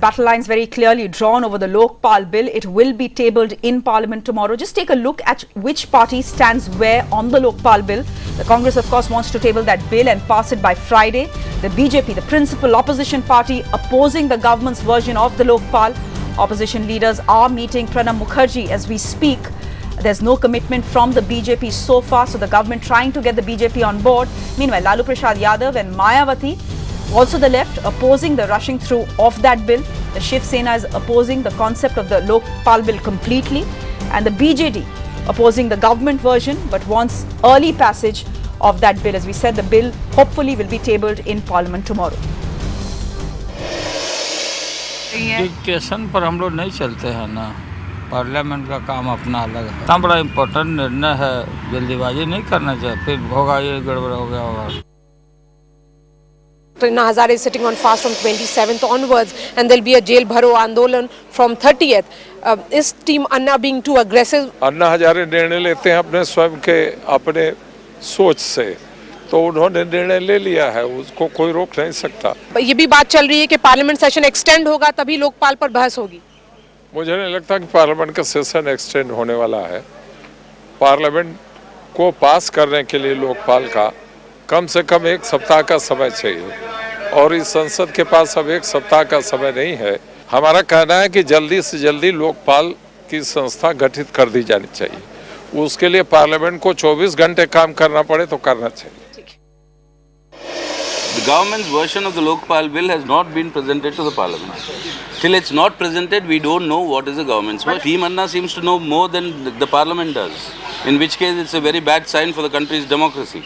battle lines very clearly drawn over the Lokpal bill. It will be tabled in Parliament tomorrow. Just take a look at which party stands where on the Lokpal bill. The Congress, of course, wants to table that bill and pass it by Friday. The BJP, the principal opposition party, opposing the government's version of the Lokpal. Opposition leaders are meeting Pranab Mukherjee as we speak. There's no commitment from the BJP so far, so the government trying to get the BJP on board. Meanwhile, Lalu Prasad Yadav and Mayawati, also the left, opposing the rushing through of that bill. The Shiv Sena is opposing the concept of the Lokpal bill completely, and the BJD opposing the government version but wants early passage of that bill. As we said, the bill hopefully will be tabled in Parliament tomorrow. Education पर हम लोग नहीं चलते हैं ना, parliament का काम अपना अलग है। इतना बड़ा इम्पोर्टेंट निर्णय है, जल्दीबाजी नहीं करना चाहिए, फिर होगा ये गड़बड़ हो गया होगा। Anna Hazare is sitting on fast from 27th onwards, and there'll be a jail bharo andolan from 30th. Is Team Anna being too aggressive? Anna Hazare निर्णय लेते हैं अपने स्वयं के अपने सोच से, तो उन्होंने निर्णय ले लिया है, उसको कोई रोक नहीं सकता। ये भी बात चल रही है कि पार्लियामेंट सेशन एक्सटेंड होगा तभी लोकपाल पर बहस होगी। मुझे नहीं लगता कि पार्लियामेंट का सेशन एक्सटेंड होने वाला है। पार्लियामेंट को पास करने के लिए लोकपाल का कम से कम एक सप्ताह का समय चाहिए, और इस संसद के पास अब एक सप्ताह का समय नहीं है। हमारा कहना है कि जल्दी से जल्दी लोकपाल की संस्था गठित कर दी जानी चाहिए। उसके लिए पार्लियामेंट को 24 घंटे काम करना पड़े तो करना चाहिए। The government's version of the Lokpal bill has not been presented to the parliament. Till it's not presented, we don't know what is the government's version. Team Anna seems to know more than the parliament does, in which case it's a very bad sign for the country's democracy.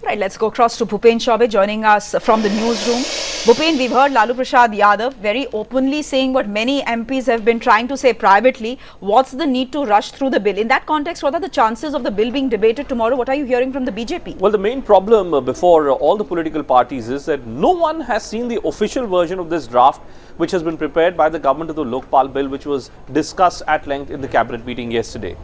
Right, let's go across to Bhupen Chaubey joining us from the newsroom. Bhupen, we've heard Lalu Prasad Yadav very openly saying what many MPs have been trying to say privately. What's the need to rush through the bill? In that context, what are the chances of the bill being debated tomorrow? What are you hearing from the BJP? Well, the main problem before all the political parties is that no one has seen the official version of this draft which has been prepared by the government of the Lokpal bill, which was discussed at length in the cabinet meeting yesterday.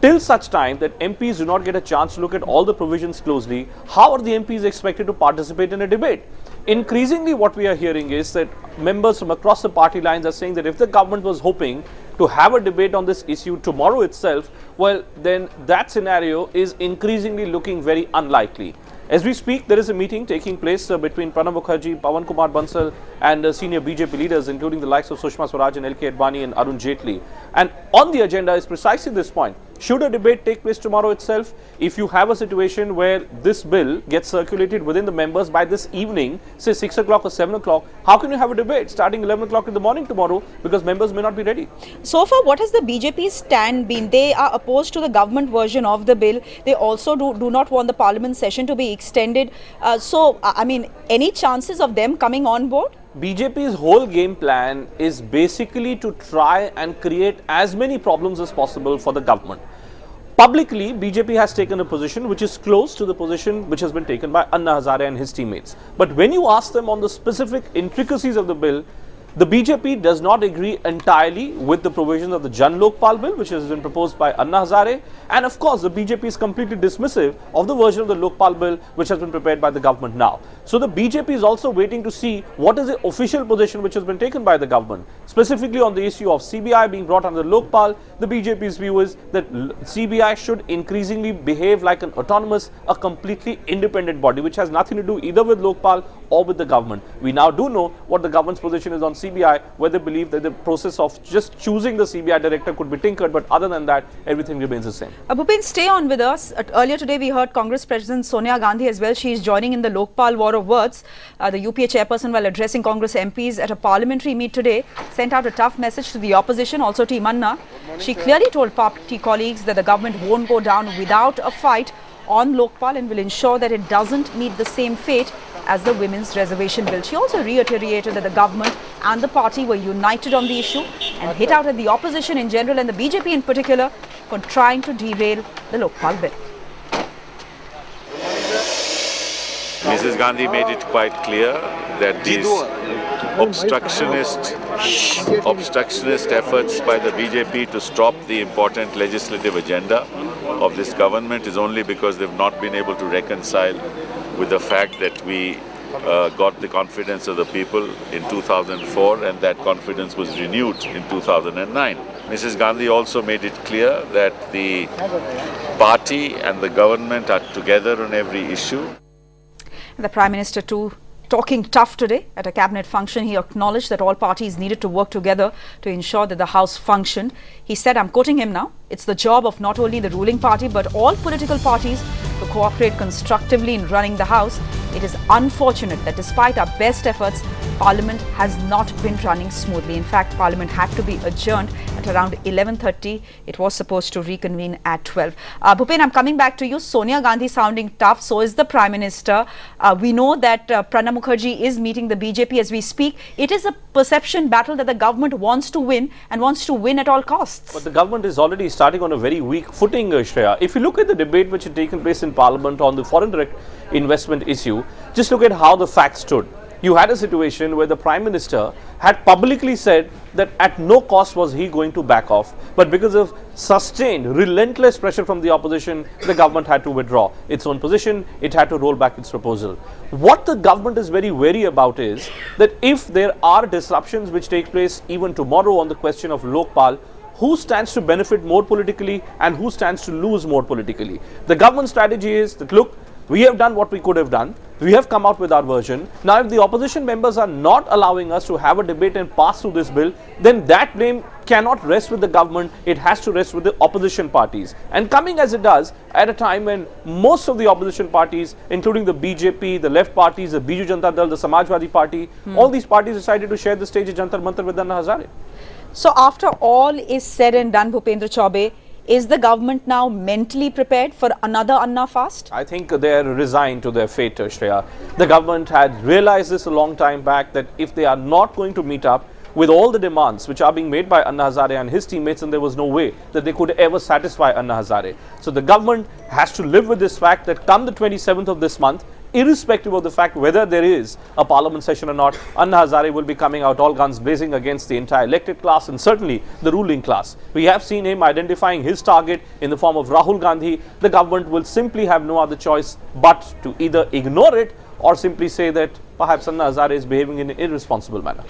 Till such time that MPs do not get a chance to look at all the provisions closely, how are the MPs expected to participate in a debate? Increasingly, what we are hearing is that members from across the party lines are saying that if the government was hoping to have a debate on this issue tomorrow itself, well, then that scenario is increasingly looking very unlikely. As we speak, there is a meeting taking place between Pranab Mukherjee, Pawan Kumar Bansal and senior BJP leaders, including the likes of Sushma Swaraj and LK Advani and Arun Jaitley. And on the agenda is precisely this point. Should a debate take place tomorrow itself? If you have a situation where this bill gets circulated within the members by this evening, say 6 o'clock or 7 o'clock, how can you have a debate starting 11 o'clock in the morning tomorrow, because members may not be ready? So far, what has the BJP's stand been? They are opposed to the government version of the bill. They also do not want the parliament session to be extended. I mean, any chances of them coming on board? BJP's whole game plan is basically to try and create as many problems as possible for the government. Publicly, BJP has taken a position which is close to the position which has been taken by Anna Hazare and his teammates. But when you ask them on the specific intricacies of the bill, the BJP does not agree entirely with the provisions of the Jan Lokpal bill, which has been proposed by Anna Hazare. And of course, the BJP is completely dismissive of the version of the Lokpal bill, which has been prepared by the government now. So the BJP is also waiting to see what is the official position which has been taken by the government. Specifically on the issue of CBI being brought under Lokpal, the BJP's view is that CBI should increasingly behave like an autonomous, a completely independent body, which has nothing to do either with Lokpal or with the government. We now do know what the government's position is on CBI, where they believe that the process of just choosing the CBI director could be tinkered, but other than that, everything remains the same. Bhupen, stay on with us. Earlier today, we heard Congress President Sonia Gandhi as well. She is joining in the Lokpal war of words. The UPA chairperson, while addressing Congress MPs at a parliamentary meet today, sent out a tough message to the opposition, also Team Anna. She clearly told party colleagues that the government won't go down without a fight on Lokpal and will ensure that it doesn't meet the same fate as the Women's Reservation Bill. She also reiterated that the government and the party were united on the issue and hit out at the opposition in general and the BJP in particular for trying to derail the Lokpal bill. Mrs. Gandhi made it quite clear that these obstructionist efforts by the BJP to stop the important legislative agenda of this government is only because they've not been able to reconcile with the fact that we got the confidence of the people in 2004, and that confidence was renewed in 2009. Mrs. Gandhi also made it clear that the party and the government are together on every issue. The Prime Minister too talking tough today at a cabinet function. He acknowledged that all parties needed to work together to ensure that the House functioned. He said, I'm quoting him now, it's the job of not only the ruling party but all political parties to cooperate constructively in running the House. It is unfortunate that despite our best efforts, Parliament has not been running smoothly. In fact, Parliament had to be adjourned at around 11:30. It was supposed to reconvene at 12. Bhupen, I'm coming back to you. Sonia Gandhi sounding tough, so is the Prime Minister. We know that Pranab Mukherjee is meeting the BJP as we speak. It is a perception battle that the government wants to win and wants to win at all costs. But the government is already starting on a very weak footing, Shreya. If you look at the debate which had taken place in Parliament on the foreign direct investment issue, just look at how the facts stood. You had a situation where the Prime Minister had publicly said that at no cost was he going to back off, but because of sustained, relentless pressure from the opposition, the government had to withdraw its own position, it had to roll back its proposal. What the government is very wary about is that if there are disruptions which take place even tomorrow on the question of Lokpal, who stands to benefit more politically and who stands to lose more politically? The government strategy is that, look, we have done what we could have done. We have come out with our version. Now, if the opposition members are not allowing us to have a debate and pass through this bill, then that blame cannot rest with the government. It has to rest with the opposition parties. And coming as it does at a time when most of the opposition parties, including the BJP, the left parties, the Biju Janata Dal, the Samajwadi Party, all these parties decided to share the stage at Jantar Mantar with Anna Hazare. So after all is said and done, Bhupendra Chaube, is the government now mentally prepared for another Anna fast? I think they are resigned to their fate, Shreya. The government had realized this a long time back that if they are not going to meet up with all the demands which are being made by Anna Hazare and his teammates, and there was no way that they could ever satisfy Anna Hazare. So the government has to live with this fact that come the 27th of this month, irrespective of the fact whether there is a parliament session or not, Anna Hazare will be coming out all guns blazing against the entire elected class and certainly the ruling class. We have seen him identifying his target in the form of Rahul Gandhi. The government will simply have no other choice but to either ignore it or simply say that perhaps Anna Hazare is behaving in an irresponsible manner.